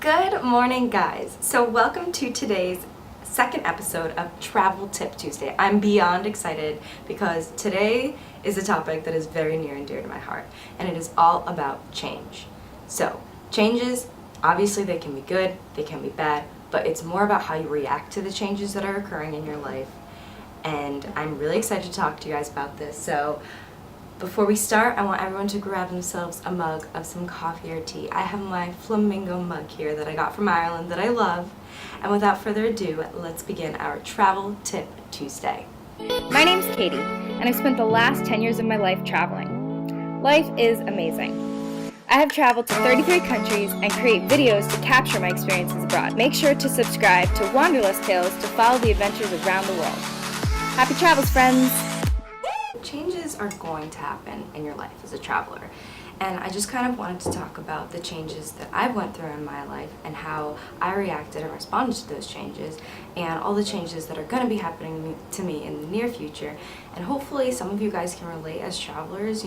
Good morning, guys. So welcome to today's second episode of Travel Tip Tuesday. I'm beyond excited because today is a topic that is very near and dear to my heart, and it is all about change. So changes, obviously they can be good, they can be bad, but it's more about how you react to the changes that are occurring in your life. And I'm really excited to talk to you guys about this. So before we start, I want everyone to grab themselves a mug of some coffee or tea. I have my flamingo mug here that I got from Ireland that I love. And without further ado, let's begin our Travel Tip Tuesday. My name's Katie, and I've spent the last 10 years of my life traveling. Life is amazing. I have traveled to 33 countries and create videos to capture my experiences abroad. Make sure to subscribe to Wanderlust Tales to follow the adventures around the world. Happy travels, friends! Changes are going to happen in your life as a traveler, and I just kind of wanted to talk about the changes that I went through in my life and how I reacted and responded to those changes, and all the changes that are going to be happening to me in the near future. And hopefully some of you guys can relate as travelers,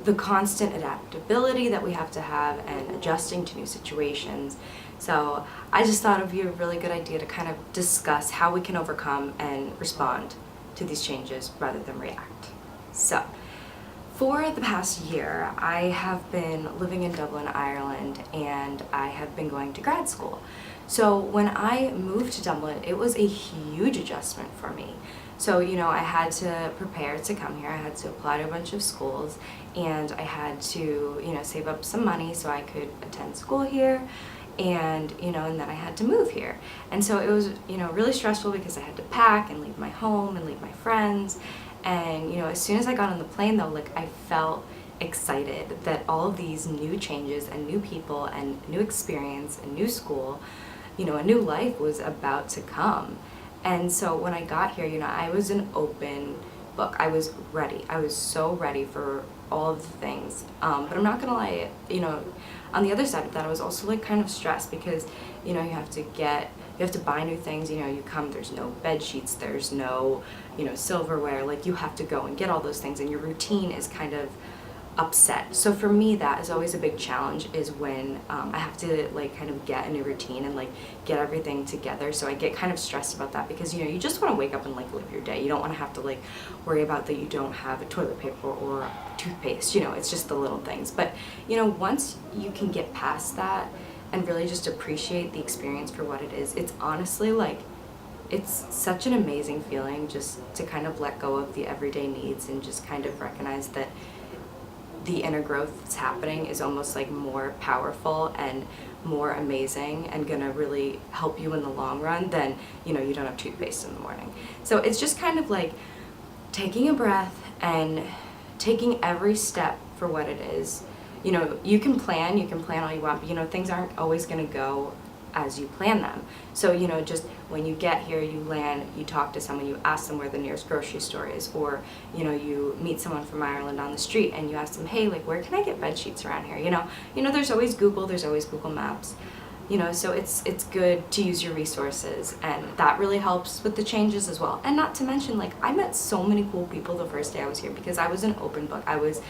the constant adaptability that we have to have and adjusting to new situations. So I just thought it would be a really good idea to kind of discuss how we can overcome and respond to these changes rather than react. So, for the past year, I have been living in Dublin, Ireland, and I have been going to grad school. So when I moved to Dublin, it was a huge adjustment for me. So, I had to prepare to come here. I had to apply to a bunch of schools, and I had to, save up some money so I could attend school here. And and then I had to move here, and so it was really stressful because I had to pack and leave my home and leave my friends. And as soon as I got on the plane though, I felt excited that all of these new changes and new people and new experience and new school, a new life was about to come. And so when I got here, I was an open book. I was ready. I was so ready for all of the things, but I'm not gonna lie, on the other side of that, I was also kind of stressed because you have to buy new things. You come, there's no bed sheets, there's no silverware. You have to go and get all those things, and your routine is kind of upset. So for me, that is always a big challenge, is when I have to kind of get a new routine and get everything together. So I get kind of stressed about that because you just want to wake up and live your day. You don't want to have to worry about that you don't have a toilet paper or toothpaste. It's just the little things. But once you can get past that and really just appreciate the experience for what it is, it's honestly it's such an amazing feeling just to kind of let go of the everyday needs and just kind of recognize that the inner growth that's happening is almost more powerful and more amazing and gonna really help you in the long run than you don't have toothpaste in the morning. So it's just kind of taking a breath and taking every step for what it is. You can plan all you want, but things aren't always gonna go as you plan them. So just when you get here, you land, you talk to someone, you ask them where the nearest grocery store is, or you meet someone from Ireland on the street and you ask them, hey, where can I get bed sheets around here? There's always Google Maps. So it's good to use your resources, and that really helps with the changes as well. And not to mention, I met so many cool people the first day I was here because I was an open book. I was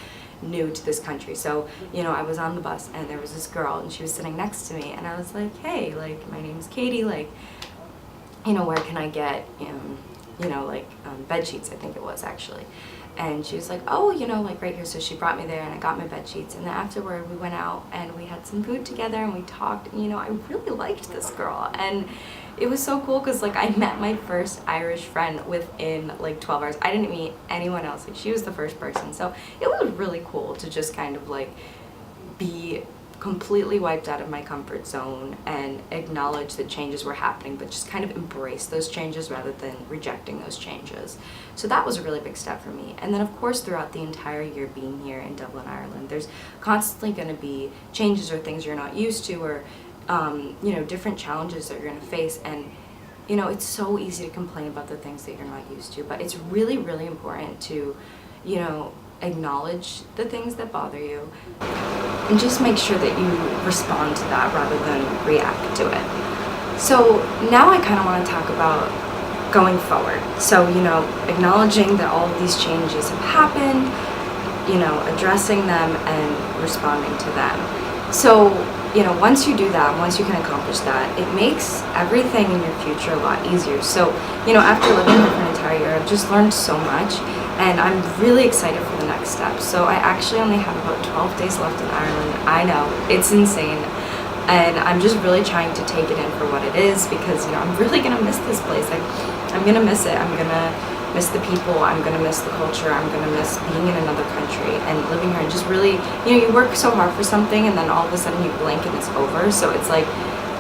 new to this country. So I was on the bus and there was this girl and she was sitting next to me, and I was like, hey, my name's Katie, where can I get bed sheets, I think it was actually. And she was like, oh, right here. So she brought me there and I got my bed sheets, and then afterward we went out and we had some food together and we talked, and I really liked this girl. And it was so cool because I met my first Irish friend within 12 hours. I didn't meet anyone else. She was the first person. So it was really cool to just kind of be completely wiped out of my comfort zone and acknowledge that changes were happening, but just kind of embrace those changes rather than rejecting those changes. So that was a really big step for me. And then of course, throughout the entire year being here in Dublin, Ireland, there's constantly going to be changes or things you're not used to, or different challenges that you're going to face. And it's so easy to complain about the things that you're not used to, but it's really, really important to acknowledge the things that bother you and just make sure that you respond to that rather than react to it. So now I kind of want to talk about going forward. So acknowledging that all of these changes have happened, addressing them and responding to them. So, once you do that, once you can accomplish that, it makes everything in your future a lot easier. So, after living here for an entire year, I've just learned so much, and I'm really excited for the next step. So I actually only have about 12 days left in Ireland. I know, it's insane. And I'm just really trying to take it in for what it is, because, I'm really gonna miss this place. I'm gonna miss it. I'm gonna miss the people, I'm gonna miss the culture, I'm gonna miss being in another country and living here, and just really, you work so hard for something and then all of a sudden you blink and it's over. So it's like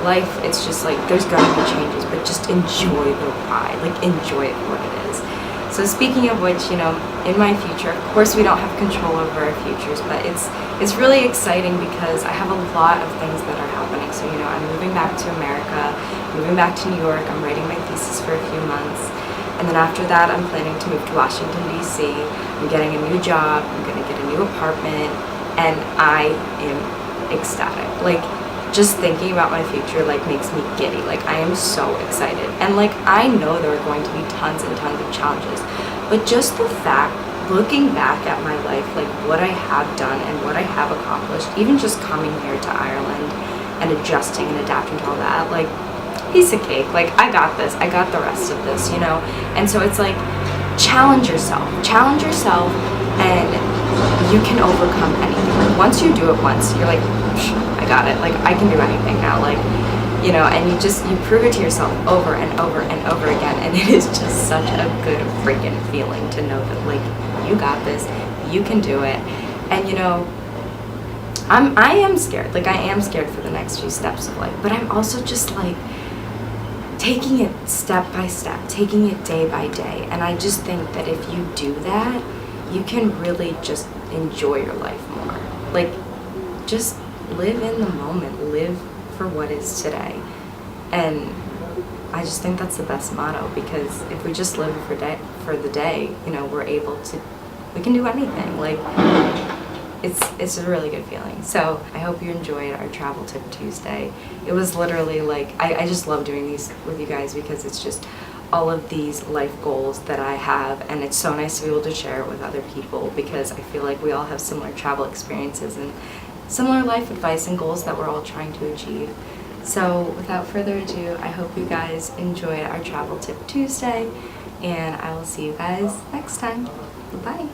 life, it's just like there's gonna be changes, but just enjoy the ride, enjoy it for what it is. So speaking of which, in my future, of course we don't have control over our futures, but it's really exciting because I have a lot of things that are happening. So I'm moving back to America, moving back to New York, I'm writing my thesis for a few months. And then after that, I'm planning to move to Washington, D.C. I'm getting a new job, I'm going to get a new apartment, and I am ecstatic. Just thinking about my future, makes me giddy. I am so excited. And, I know there are going to be tons and tons of challenges, but just the fact, looking back at my life, what I have done and what I have accomplished, even just coming here to Ireland and adjusting and adapting to all that, piece of cake. I got this, I got the rest of this, and so it's challenge yourself, and you can overcome anything. Once you do it once, you're I got it, I can do anything now, and you prove it to yourself over and over and over again, and it is just such a good freaking feeling to know that you got this, you can do it. And I am scared, I am scared for the next few steps of life, but I'm also just taking it step by step, taking it day by day. And I just think that if you do that, you can really just enjoy your life more. Just live in the moment, live for what is today. And I just think that's the best motto, because if we just live for the day, we can do anything. It's a really good feeling. So I hope you enjoyed our Travel Tip Tuesday. It was literally I just love doing these with you guys, because it's just all of these life goals that I have, and it's so nice to be able to share it with other people, because I feel like we all have similar travel experiences and similar life advice and goals that we're all trying to achieve. So without further ado, I hope you guys enjoyed our Travel Tip Tuesday, and I will see you guys next time. Bye.